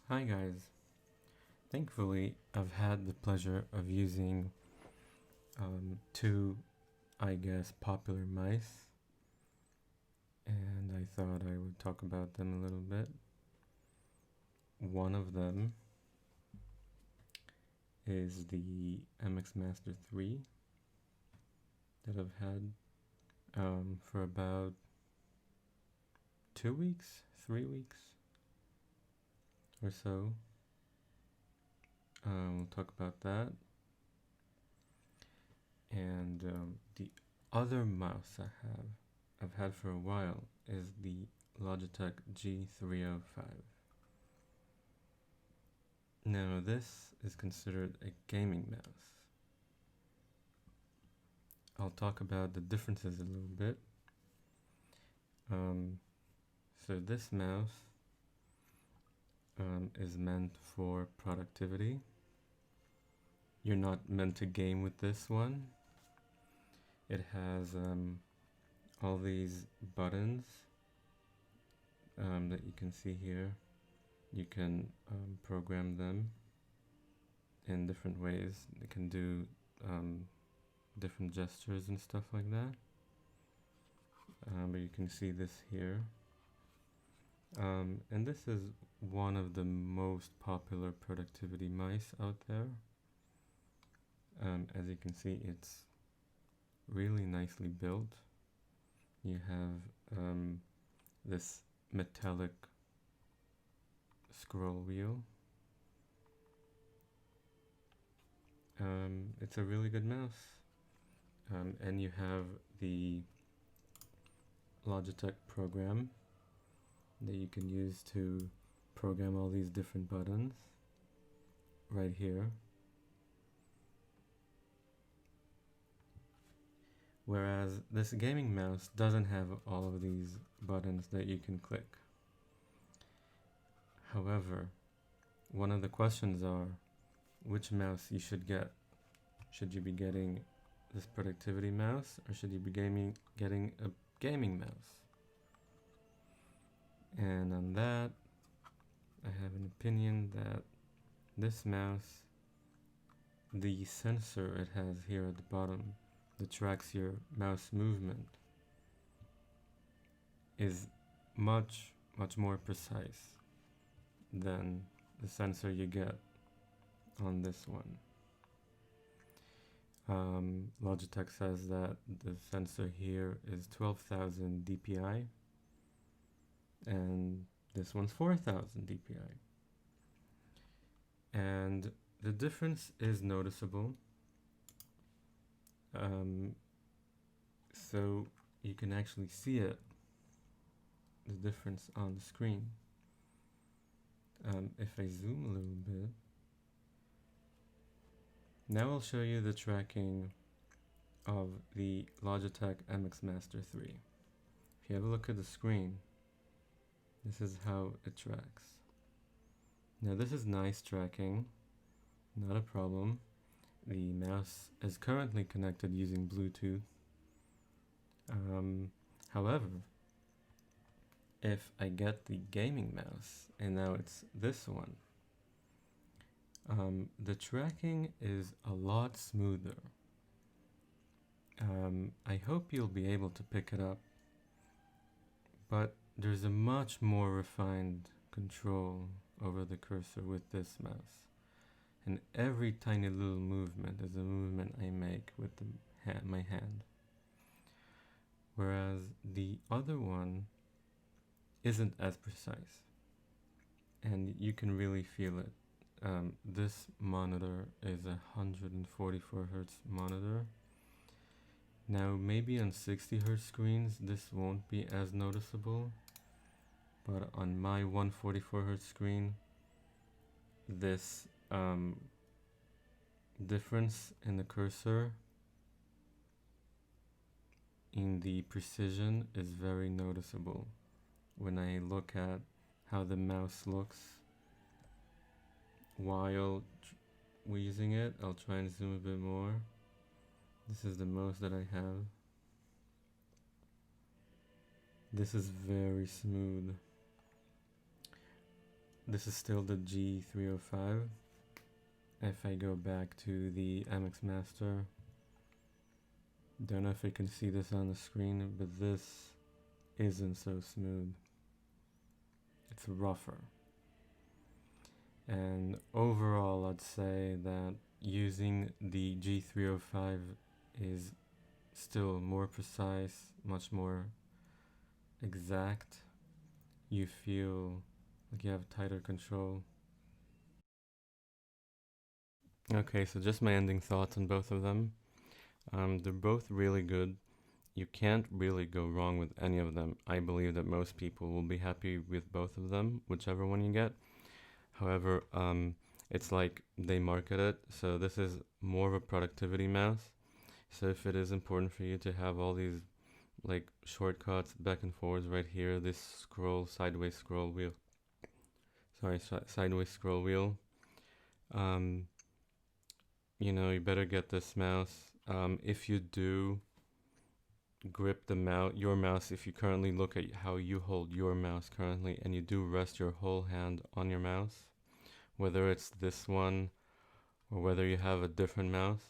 Hi guys. Thankfully, I've had the pleasure of using two, I guess, popular mice, and I thought I would talk about them a little bit. One of them is the Mx Master 3 that I've had for about 2 weeks, 3 weeks or so. We'll talk about that. And the other mouse I've had for a while is the Logitech G305. Now this is considered a gaming mouse. I'll talk about the differences a little bit. So this mouse is meant for productivity. You're not meant to game with this one. It has all these buttons that you can see here. You can program them in different ways. It can do different gestures and stuff like that. But you can see this here. And this is one of the most popular productivity mice out there. As you can see, it's really nicely built. You have this metallic scroll wheel. It's a really good mouse. And you have the Logitech program that you can use to program all these different buttons right here. Whereas this gaming mouse doesn't have all of these buttons that you can click. However, one of the questions are which mouse you should get. Should you be getting this productivity mouse, or should you be getting a gaming mouse? And on that, I have an opinion that this mouse, the sensor it has here at the bottom that tracks your mouse movement, is much more precise than the sensor you get on this one. Logitech says that the sensor here is 12,000 dpi and this one's 4,000 dpi, and the difference is noticeable. So you can actually see it, the difference on the screen. If I zoom a little bit, now I'll show you the tracking of the Logitech Mx Master 3. If you have a look at the screen, this is how it tracks. Now this is nice tracking, not a problem. The mouse is currently connected using Bluetooth. However, if I get the gaming mouse, and now it's this one, the tracking is a lot smoother. I hope you'll be able to pick it up, but there's a much more refined control over the cursor with this mouse. And every tiny little movement is a movement I make with my hand. Whereas the other one isn't as precise. And you can really feel it. This monitor is a 144 Hz monitor. Now maybe on 60 Hz screens this won't be as noticeable, but on my 144 Hz screen, this difference in the cursor in the precision is very noticeable. When I look at how the mouse looks while we're using it, I'll try and zoom a bit more. This is the most that I have. This is very smooth. This is still the G305. If I go back to the Mx Master, don't know if you can see this on the screen, but this isn't so smooth. It's rougher. And overall, I'd say that using the G305 is still more precise, much more exact. You feel like you have tighter control. Okay, so just my ending thoughts on both of them. They're both really good. You can't really go wrong with any of them. I believe that most people will be happy with both of them, whichever one you get. However, it's like they market it, so this is more of a productivity mouse. So if it is important for you to have all these like shortcuts back and forwards right here, this sideways scroll wheel, sideways scroll wheel, you know, you better get this mouse. If you do grip your mouse, if you currently look at how you hold your mouse currently, and you do rest your whole hand on your mouse, whether it's this one or whether you have a different mouse,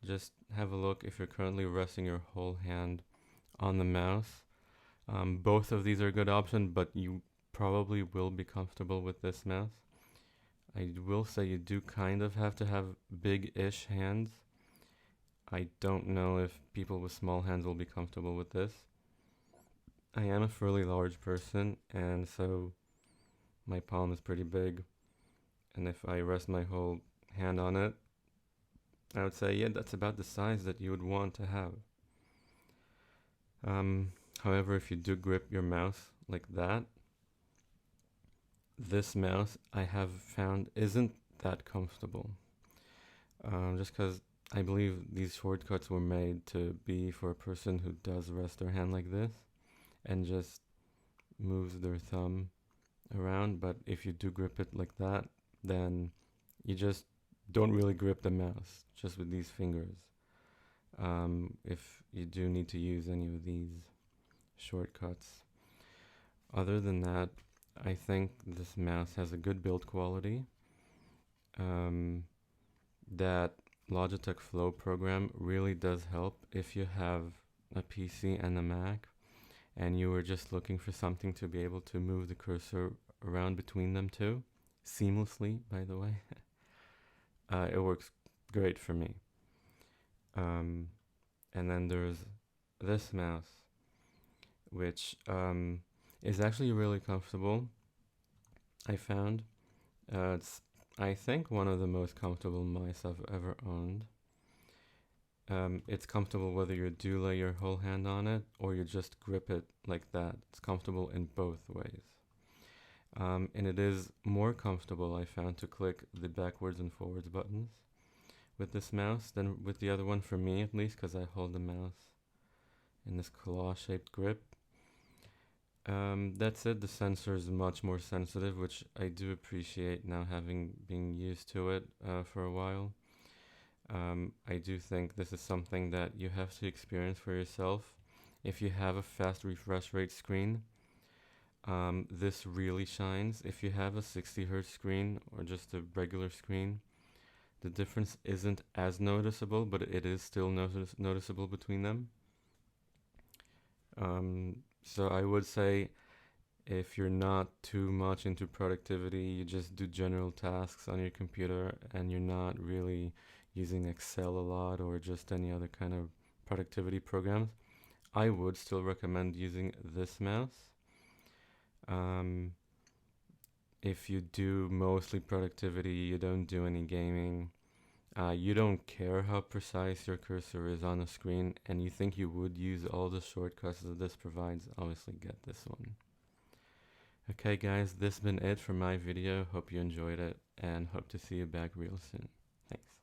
just have a look if you're currently resting your whole hand on the mouse. Both of these are a good option, but you probably will be comfortable with this mouse. I will say you do kind of have to have big-ish hands. I don't know if people with small hands will be comfortable with this. I am a fairly large person, and so my palm is pretty big. And if I rest my whole hand on it, I would say, yeah, that's about the size that you would want to have. However, if you do grip your mouse like that, this mouse I have found isn't that comfortable. Just because I believe these shortcuts were made to be for a person who does rest their hand like this and just moves their thumb around. But if you do grip it like that, then you just don't really grip the mouse just with these fingers. If you do need to use any of these shortcuts. Other than that, I think this mouse has a good build quality. That Logitech Flow program really does help if you have a PC and a Mac and you were just looking for something to be able to move the cursor around between them two, seamlessly, by the way. It works great for me. And then there's this mouse, which is actually really comfortable, I found. It's, I think, one of the most comfortable mice I've ever owned. It's comfortable whether you do lay your whole hand on it or you just grip it like that. It's comfortable in both ways. And it is more comfortable, I found, to click the backwards and forwards buttons with this mouse than with the other one, for me at least, because I hold the mouse in this claw-shaped grip. That's it. The sensor is much more sensitive, which I do appreciate now, having been used to it for a while. I do think this is something that you have to experience for yourself. If you have a fast refresh rate screen, this really shines. If you have a 60 Hz screen or just a regular screen, the difference isn't as noticeable, but it is still noticeable between them. So I would say if you're not too much into productivity, you just do general tasks on your computer and you're not really using Excel a lot or just any other kind of productivity programs, I would still recommend using this mouse. If you do mostly productivity, you don't do any gaming, you don't care how precise your cursor is on the screen, and you think you would use all the shortcuts that this provides, obviously get this one. Okay guys, this has been it for my video. Hope you enjoyed it and hope to see you back real soon. Thanks.